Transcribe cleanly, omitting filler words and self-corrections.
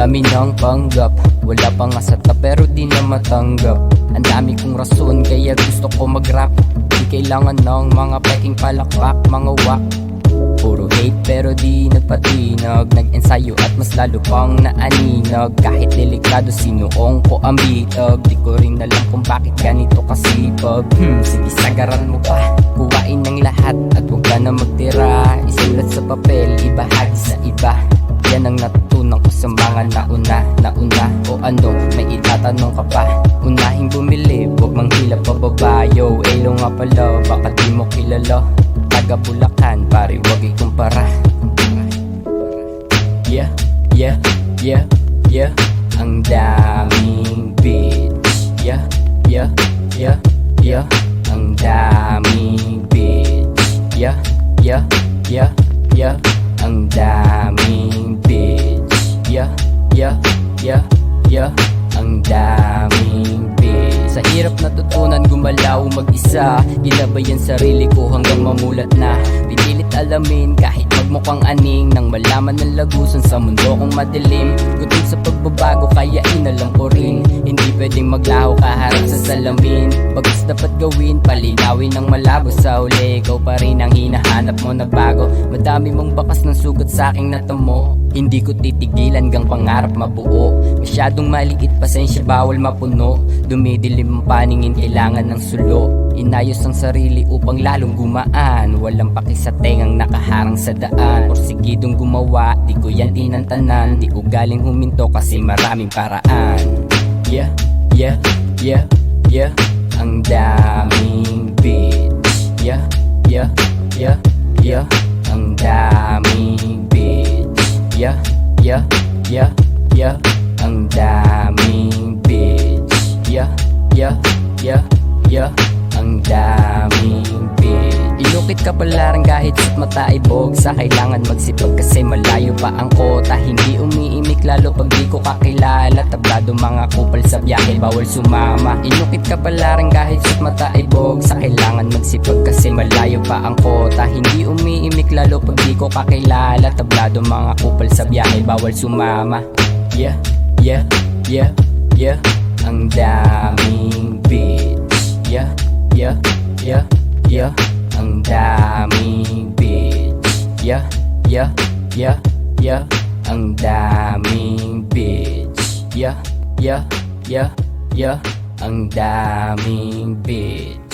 dami ng panggap, wala pa nga sa top pero di na matanggap. Ang dami kong rason kaya gusto ko mag-rap. Di kailangan ng mga peking palakpak, mga wak. Puro hate pero di nagpatinag, nag-ensayo at mas lalo pang naaninag. Kahit delikado sinuong ko ang bitag, di ko rin alam kung bakit ganito kasipag. Sige sagaran mo pa, kuwain ng lahat at huwag ka na magtira. Isulat sa papel, ibahagi sa iba. Yan ang natutunan ko sa mga nauna. O ano, may itatanong ka pa? Unahing bumili, huwag manghilap pababa. Yo, Elo nga pala, baka di mo kilala. Taga Bulacan, pare wag ikumpara. Yeah, yeah, yeah, yeah. Ang daming bitch. Yeah, yeah, yeah, yeah. Ang daming bitch. Yeah, yeah, yeah, yeah. Ang daming bitch. Yeah, yeah, yeah, yeah. Ang daming bitch. Sa hirap natutunan gumalaw mag-isa, ginabayan sarili ko hanggang mamulat na. Pinilit alamin kahit magmukhang aning, nang malaman ng lagusan sa mundo kong madilim. Gutom sa pagbabago kaya inalam ko rin, hindi pwedeng maglaho kaharap sa salamin. Bagus dapat gawin, palinawin ng malabo. Sa huli, ikaw pa rin ang hinahanap mo na bago. Madami mong bakas ng sugat sa aking natamo, hindi ko titigilan hanggang pangarap mabuo. Masyadong maliit, pasensya bawal mapuno. Dumidilim ang paningin, kailangan ng sulo. Inayos ang sarili upang lalong gumaan. Walang paki sa tengang nakaharang sa daan. Porsigidong gumawa, di ko yan tinantanan. Di ko galing huminto kasi maraming paraan. Yeah, yeah, yeah, yeah. Ang daming bitch. Yeah, yeah, yeah, yeah. Ang daming bitch. Yeah, yeah, yeah, yeah. Ang daming bitch. Yeah, yeah, yeah, yeah. Ang daming bitch. Ilukit ka pala rin kahit sa mata ay bog. Sa kailangan magsipag kasi malayo pa ang kota. Hindi umiimik lalo pag di ko kakilala. Tablado mga kupal sa biyahe, bawal sumama. Ilukit ka pala rin kahit sa mata ay bog. Sa kailangan magsipag kasi malayo pa ang kota. Hindi umiimik lalo pag di ko kakilala. Tablado mga kupal sa biyahe, bawal sumama. Yeah, yeah, yeah, yeah. Ang daming bitch. Yeah, yeah, yeah, yeah. Ang daming bitch. Yeah, yeah, yeah, yeah. Ang daming bitch. Yeah, yeah, yeah, yeah. Ang daming bitch.